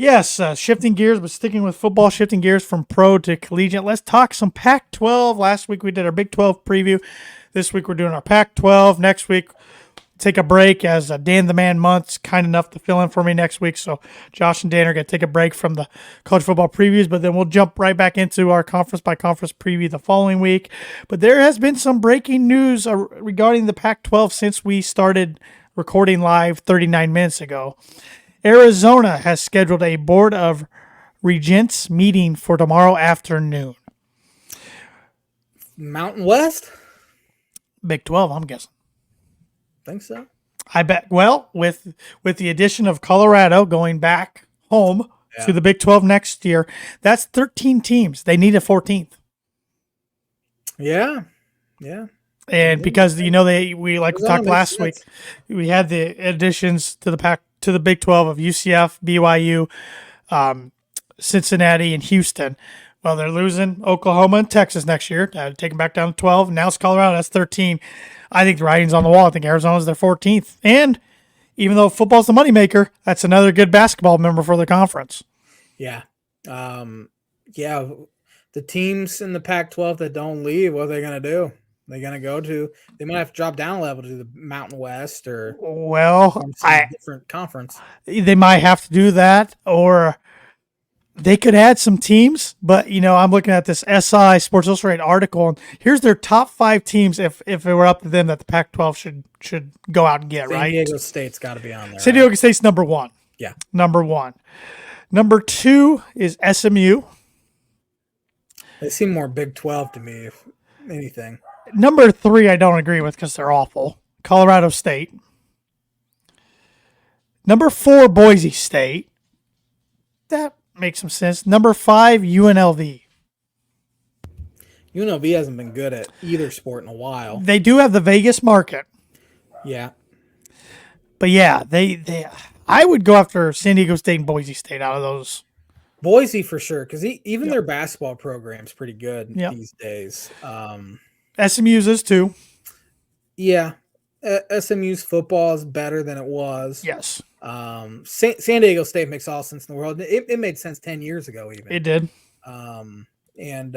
Yes, shifting gears, but sticking with football, shifting gears from pro to collegiate. Let's talk some Pac-12. Last week we did our Big 12 preview. This week we're doing our Pac-12. Next week, take a break as Dan the Man Month's kind enough to fill in for me next week. So Josh and Dan are going to take a break from the college football previews, but then we'll jump right back into our conference by conference preview the following week. But there has been some breaking news regarding the Pac-12 since we started recording live 39 minutes ago. Arizona has scheduled a Board of Regents meeting for tomorrow afternoon. Mountain West? Big 12, I'm guessing. Think so? I bet. Well, with the addition of Colorado going back home to the Big 12 next year, that's 13 teams. They need a 14th. Yeah. And because we talked last week, we had the additions to the Big 12 of UCF, BYU, Cincinnati, and Houston. Well, they're losing Oklahoma and Texas next year. Take them back down to 12. Now it's Colorado. That's 13. I think the writing's on the wall. I think Arizona's their 14th. And even though football's the moneymaker, that's another good basketball member for the conference. Yeah. The teams in the Pac-12 that don't leave, what are they going to do? They're going to they might have to drop down a level to the Mountain West or different conference. They might have to do that, or they could add some teams. But, I'm looking at this SI Sports Illustrated article, and here's their top 5 teams if it were up to them that the Pac-12 should go out and get, right? San Diego State's got to be on there. San Diego State's number 1. Yeah. Number 1. Number 2 is SMU. They seem more Big 12 to me, if anything. Number 3, I don't agree with because they're awful. Colorado State. Number 4, Boise State. That makes some sense. Number 5, UNLV. UNLV hasn't been good at either sport in a while. They do have the Vegas market. Yeah. But yeah, I would go after San Diego State and Boise State out of those. Boise for sure, because even their basketball program's pretty good these days. SMU's is too. Yeah. SMU's football is better than it was. Yes. San Diego State makes all sense in the world. It made sense 10 years ago even. It did. I mean,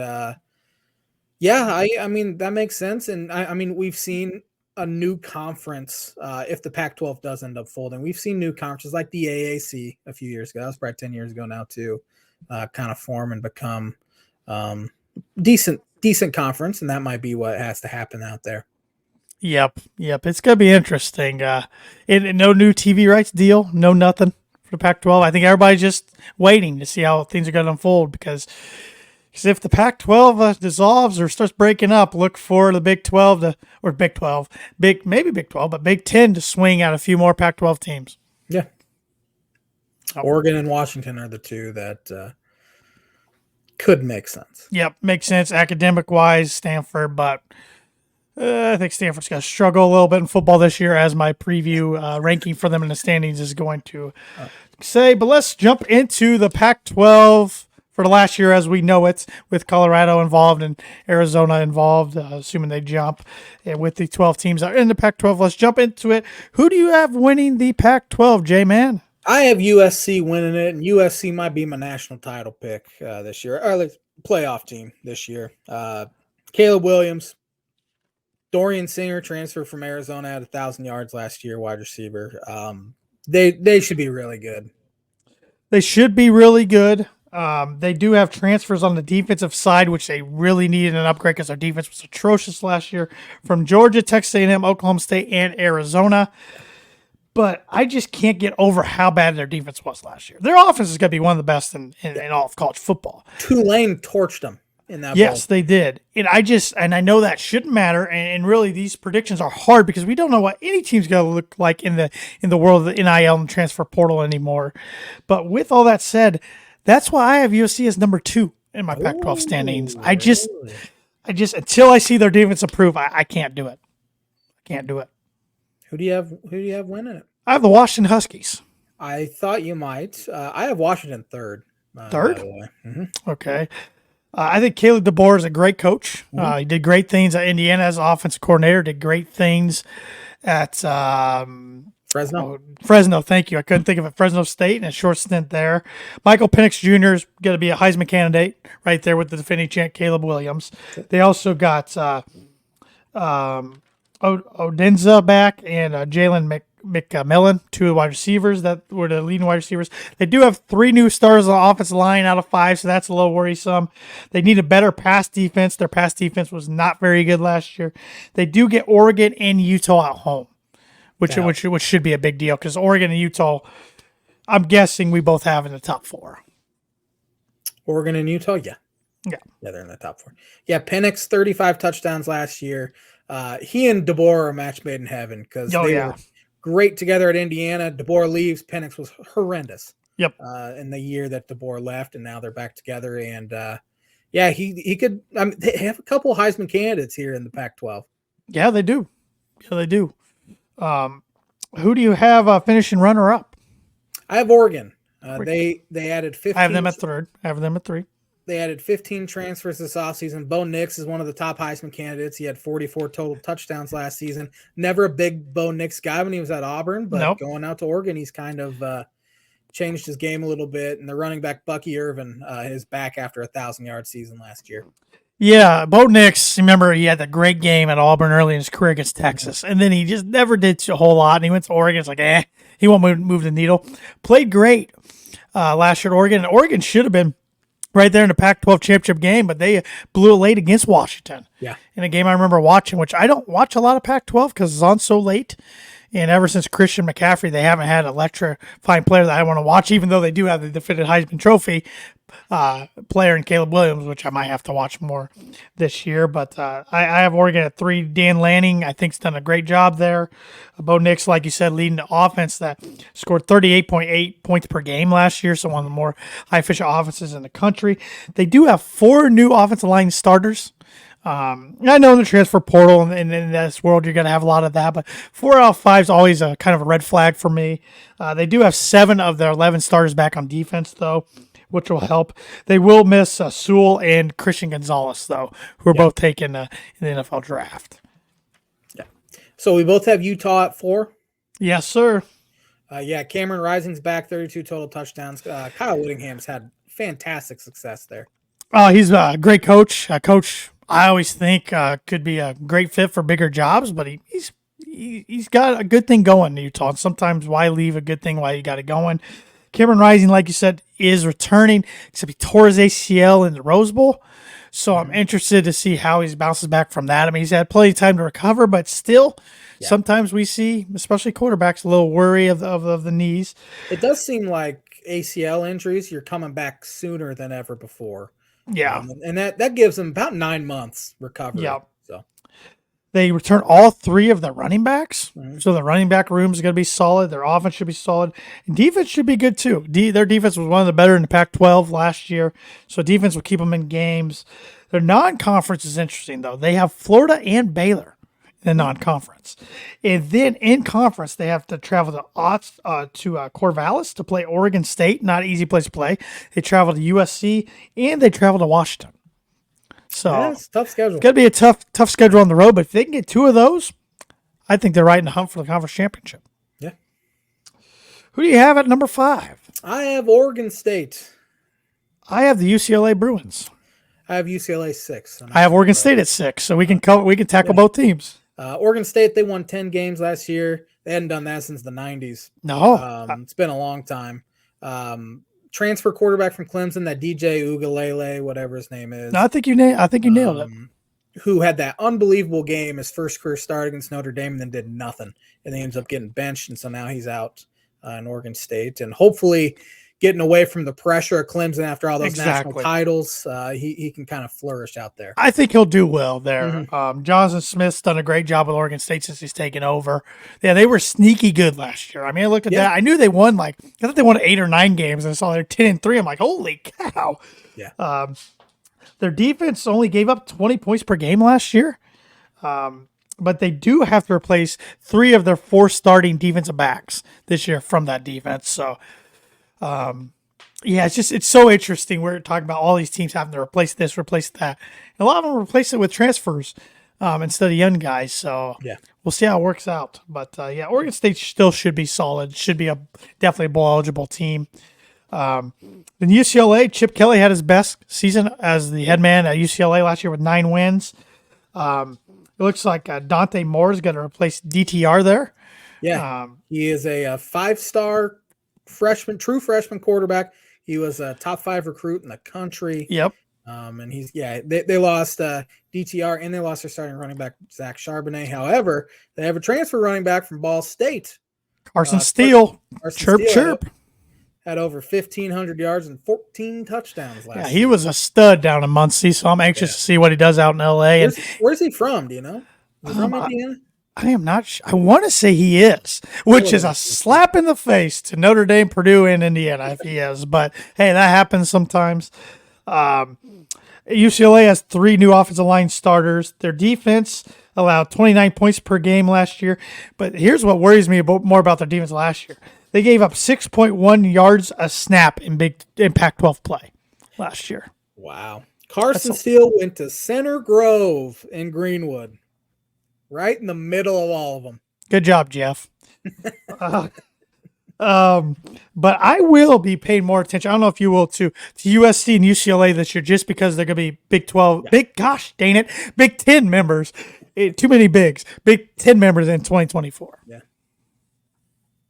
that makes sense. And I mean, we've seen a new conference, if the Pac-12 does end up folding. We've seen new conferences like the AAC a few years ago. That was probably 10 years ago now too, kind of form and become decent conference, and that might be what has to happen out there. Yep. It's going to be interesting. No new TV rights deal, no nothing for the Pac-12. I think everybody's just waiting to see how things are going to unfold because if the Pac-12 dissolves or starts breaking up, look for the Big 12 Big 12, but Big 10 to swing out a few more Pac-12 teams. Yeah. Oregon and Washington are the two that could make sense. Yep, makes sense academic-wise, Stanford, but I think Stanford's going to struggle a little bit in football this year, as my preview ranking for them in the standings is going to say. But let's jump into the Pac-12 for the last year as we know it, with Colorado involved and Arizona involved, assuming they jump. And with the 12 teams that are in the Pac-12, let's jump into it. Who do you have winning the Pac-12, J-Man? I have USC winning it, and USC might be my national title pick this year, or at least playoff team this year. Caleb Williams, Dorian Singer, transfer from Arizona, had 1,000 yards last year, wide receiver. They should be really good. They should be really good. They do have transfers on the defensive side, which they really needed an upgrade because their defense was atrocious last year, from Georgia, Texas A&M, Oklahoma State, and Arizona. But I just can't get over how bad their defense was last year. Their offense is going to be one of the best in all of college football. Tulane torched them in that Yes, bowl. they did. And I know that shouldn't matter. And really, these predictions are hard because we don't know what any team's going to look like in the world of the NIL and transfer portal anymore. But with all that said, that's why I have USC as number 2 in my Pac-12 standings. I just until I see their defense improve, I can't do it. I can't do it. Who do you have winning it? I have the Washington Huskies. I thought you might. I have Washington third. Third? Mm-hmm. Okay. I think Caleb DeBoer is a great coach. He did great things at Indiana as offensive coordinator, did great things at Fresno. Oh, Fresno, thank you. I couldn't think of it. Fresno State and a short stint there. Michael Penix Jr. is going to be a Heisman candidate right there with the defending champ Caleb Williams. They also got Odenza back and Jalen McMillan, two wide receivers that were the leading wide receivers. They do have 3 new stars on the offensive line out of 5, so that's a little worrisome. They need a better pass defense. Their pass defense was not very good last year. They do get Oregon and Utah at home, which should be a big deal because Oregon and Utah, I'm guessing we both have in the top 4. Oregon and Utah, yeah, they're in the top 4. Yeah, Penix 35 touchdowns last year. He and DeBoer are a match made in heaven because they were great together at Indiana. DeBoer leaves. Penix was horrendous. Yep. In the year that DeBoer left, and now they're back together. And he could. I mean, they have a couple Heisman candidates here in the Pac-12. Yeah, they do. Who do you have finishing runner up? I have Oregon. They added 15. I have them at 3rd. I have them at 3. They added 15 transfers this offseason. Bo Nix is one of the top Heisman candidates. He had 44 total touchdowns last season. Never a big Bo Nix guy when he was at Auburn, but going out to Oregon, he's kind of changed his game a little bit. And the running back, Bucky Irvin, is back after a 1,000-yard season last year. Yeah, Bo Nix, remember, he had that great game at Auburn early in his career against Texas, and then he just never did a whole lot, and he went to Oregon. It's like, he won't move the needle. Played great last year at Oregon, and Oregon should have been right there in the Pac-12 championship game, but they blew it late against Washington. Yeah. In a game I remember watching, which I don't watch a lot of Pac-12 because it's on so late. And ever since Christian McCaffrey, they haven't had an electrifying player that I want to watch, even though they do have the defended Heisman Trophy player in Caleb Williams, which I might have to watch more this year. But I have Oregon at 3. Dan Lanning, I think, has done a great job there. Bo Nix, like you said, leading the offense that scored 38.8 points per game last year, so one of the more high-efficient offenses in the country. They do have 4 new offensive line starters. I know in the transfer portal and in this world you're going to have a lot of that, but 4 out of 5 is always a kind of a red flag for me. They do have 7 of their 11 starters back on defense, though, which will help. They will miss Sewell and Christian Gonzalez, though, who are both taken in the NFL draft. Yeah. So we both have Utah at 4. Yes, sir. Cameron Rising's back, 32 total touchdowns. Kyle Whittingham's had fantastic success there. He's a great coach. Coach, I always think could be a great fit for bigger jobs, but he's got a good thing going in Utah. And sometimes why leave a good thing while you got it going? Cameron Rising, like you said, is returning, except he tore his ACL in the Rose Bowl. So I'm interested to see how he bounces back from that. I mean, he's had plenty of time to recover, but still, sometimes we see, especially quarterbacks, a little worry of the knees. It does seem like ACL injuries, you're coming back sooner than ever before. Yeah. And that gives them about 9 months recovery. Yeah. So they return all 3 of their running backs. Mm-hmm. So the running back room is going to be solid. Their offense should be solid. And defense should be good too. Their defense was one of the better in the Pac-12 last year. So defense will keep them in games. Their non-conference is interesting, though. They have Florida and Baylor in the non-conference. And then in conference, they have to travel to Corvallis to play Oregon State. Not an easy place to play. They travel to USC, and they travel to Washington. So it's a tough schedule. It's going to be a tough schedule on the road, but if they can get 2 of those, I think they're right in the hunt for the conference championship. Yeah. Who do you have at number 5? I have Oregon State. I have the UCLA Bruins. I have UCLA 6. I have Oregon State at 6, so we can tackle both teams. Oregon State, they won 10 games last year. They hadn't done that since the 90s. No. It's been a long time. Transfer quarterback from Clemson, that DJ Ugalele, whatever his name is. No, I think you nailed it. Who had that unbelievable game, his first career start against Notre Dame, and then did nothing. And he ends up getting benched, and so now he's out in Oregon State. And hopefully getting away from the pressure of Clemson after all those national titles, he can kind of flourish out there. I think he'll do well there. Mm-hmm. Jonathan Smith's done a great job with Oregon State since he's taken over. Yeah, they were sneaky good last year. I mean, I looked at that. I knew they won I thought they won 8 or 9 games, and I saw they're 10-3. I'm like, holy cow. Yeah. Their defense only gave up 20 points per game last year. But they do have to replace 3 of their 4 starting defensive backs this year from that defense. So, it's so interesting. We're talking about all these teams having to replace this, replace that. And a lot of them replace it with transfers. instead of young guys. So Yeah. we'll see how it works out. But Oregon State still should be solid. Should be definitely a bowl eligible team. Then UCLA, Chip Kelly had his best season as the head man at UCLA last year with 9 wins. It looks like Dante Moore is going to replace DTR there. Yeah. He is a 5-star freshman, true freshman quarterback. He was a top 5 recruit in the country. Yep. And they lost DTR and they lost their starting running back, Zach Charbonnet. However, they have a transfer running back from Ball State. Carson Steele. Chirp, Steele chirp. Had over 1,500 yards and 14 touchdowns last year. He was a stud down in Muncie, so I'm anxious to see what he does out in L.A. Where's he from? Do you know? Is he from Indiana? I am not sure. I want to say he is, which is a slap in the face to Notre Dame, Purdue, and Indiana if he is. But, hey, that happens sometimes. UCLA has 3 new offensive line starters. Their defense allowed 29 points per game last year. But here's what worries me more about their defense last year. They gave up 6.1 yards a snap in Pac-12 play last year. Wow. Carson Steele went to Center Grove in Greenwood, right in the middle of all of them. Good job, Jeff. But I will be paying more attention. I don't know if you will to USC and UCLA this year, just because they're going to be Big 12, Big 10 members. Too many bigs. Big 10 members in 2024. Yeah.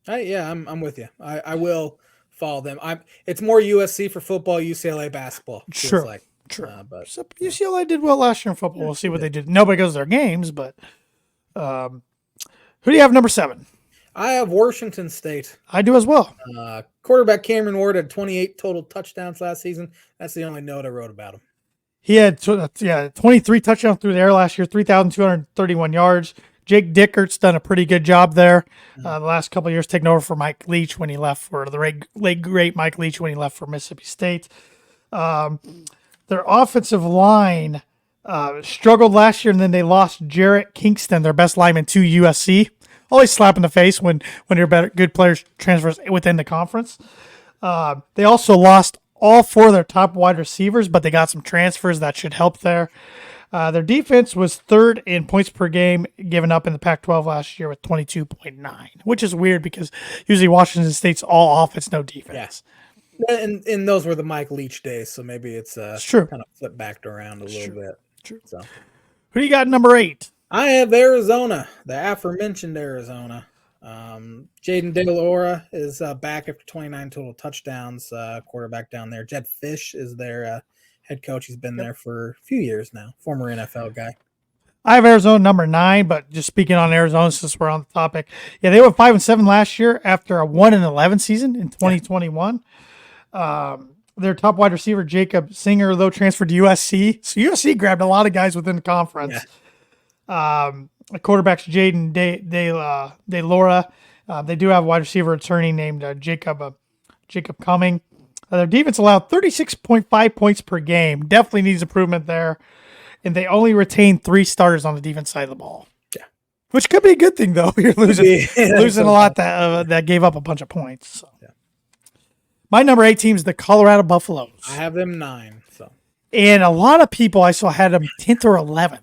I'm with you. I will follow them. It's more USC for football, UCLA basketball. Sure. Like. True. But UCLA did well last year in football. We'll see what they did. Nobody goes to their games, but who do you have number 7? I have Washington State. I do as well. Quarterback Cameron Ward had 28 total touchdowns last season. That's the only note I wrote about him. He had 23 touchdowns through the air last year, 3,231 yards. Jake Dickert's done a pretty good job there the last couple of years, taking over for Mike Leach when he left for the late great Mike Leach when he left for Mississippi State. Their offensive line struggled last year, and then they lost Jarrett Kingston, their best lineman, to USC. Always slap in the face when your good players transfers within the conference. They also lost all 4 of their top wide receivers, but they got some transfers that should help there. Their defense was 3rd in points per game given up in the Pac-12 last year with 22.9, which is weird because usually Washington State's all offense, no defense. Yeah. And those were the Mike Leach days, so maybe it's true. Kind of flipped back around a little bit. True. So, who do you got number 8? I have Arizona, the aforementioned Arizona. Jaden De Laura is back after 29 total touchdowns. Quarterback down there. Jed Fish is their head coach. He's been there for a few years now. Former NFL guy. I have Arizona number 9, but just speaking on Arizona since we're on the topic, they went 5-7 last year after a 1-11 season in 2021. Their top wide receiver, Jacob Singer, though, transferred to USC. So USC grabbed a lot of guys within the conference. Yeah. Quarterback's Jaden De Laura. They do have a wide receiver attorney named Jacob Cumming. Their defense allowed 36.5 points per game. Definitely needs improvement there. And they only retained 3 starters on the defense side of the ball. Yeah. Which could be a good thing, though. You're losing a lot that gave up a bunch of points. So. Yeah. My number 8 team is the Colorado Buffaloes. I have them 9. So. And a lot of people I saw had them 10th or 11th.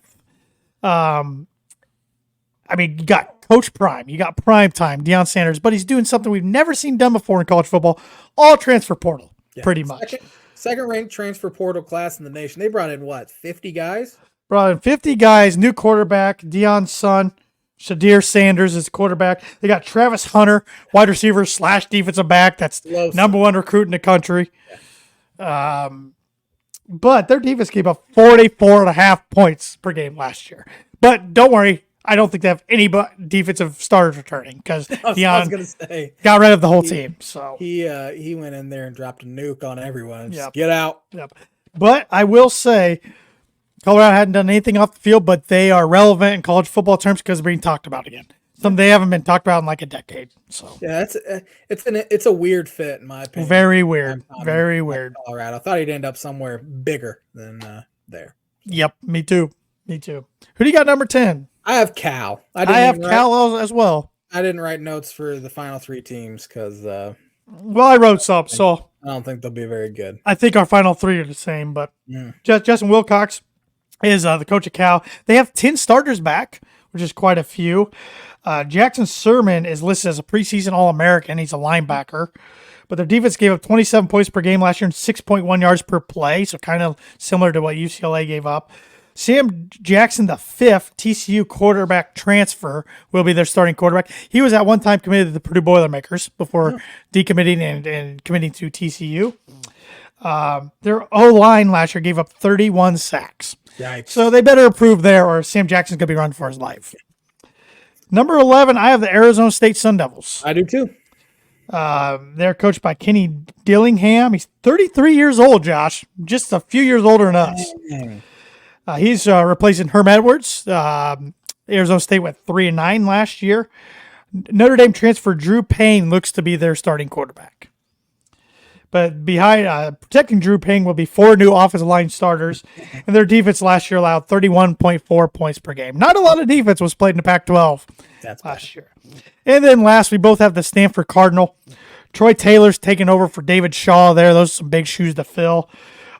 You got Coach Prime, you got Prime Time, Deion Sanders, but he's doing something we've never seen done before in college football, all transfer portal, pretty much. Second-ranked transfer portal class in the nation. They brought in, 50 guys? Brought in 50 guys, new quarterback, Deion's son, Shadir Sanders is quarterback. They got Travis Hunter, wide receiver / defensive back. That's number 1 recruit in the country. Yeah. But their defense gave up 44.5 points per game last year. But don't worry, I don't think they have any defensive starters returning because Deion got rid of the whole team. So he went in there and dropped a nuke on everyone and just get out. Yep. But I will say, Colorado hadn't done anything off the field, but they are relevant in college football terms because they're being talked about again. Something they haven't been talked about in like a decade. So yeah, it's a weird fit in my opinion. Very weird. Very weird. Colorado. I thought he'd end up somewhere bigger than there. Yep, me too. Who do you got number 10? I have Cal. I have Cal as well. I didn't write notes for the final 3 teams because I wrote some, so I don't think they'll be very good. I think our final 3 are the same, but Justin Wilcox is the coach of Cal. They have 10 starters back, which is quite a few. Jackson Sermon is listed as a preseason All-American. He's a linebacker. But their defense gave up 27 points per game last year and 6.1 yards per play, so kind of similar to what UCLA gave up. Sam Jackson, the fifth TCU quarterback transfer, will be their starting quarterback. He was at one time committed to the Purdue Boilermakers before decommitting and committing to TCU. Their O-line last year gave up 31 sacks. Yikes. So they better improve there or Sam Jackson's going to be running for his life. Number 11, I have the Arizona State Sun Devils. I do too. They're coached by Kenny Dillingham. He's 33 years old, Josh. Just a few years older than us. He's replacing Herm Edwards. Arizona State went 3-9 last year. Notre Dame transfer Drew Payne looks to be their starting quarterback. But behind protecting Drew Payne will be 4 new offensive line starters, and their defense last year allowed 31.4 points per game. Not a lot of defense was played in the Pac-12 last year. And then last, we both have the Stanford Cardinal. Troy Taylor's taking over for David Shaw there. Those are some big shoes to fill.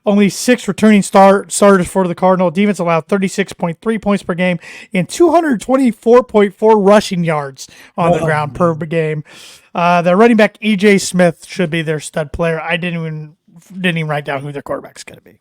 Only 6 returning starters for the Cardinal. Defense allowed 36.3 points per game and 224.4 rushing yards on the ground per game. Their running back E.J. Smith should be their stud player. I didn't even write down who their quarterback's going to be.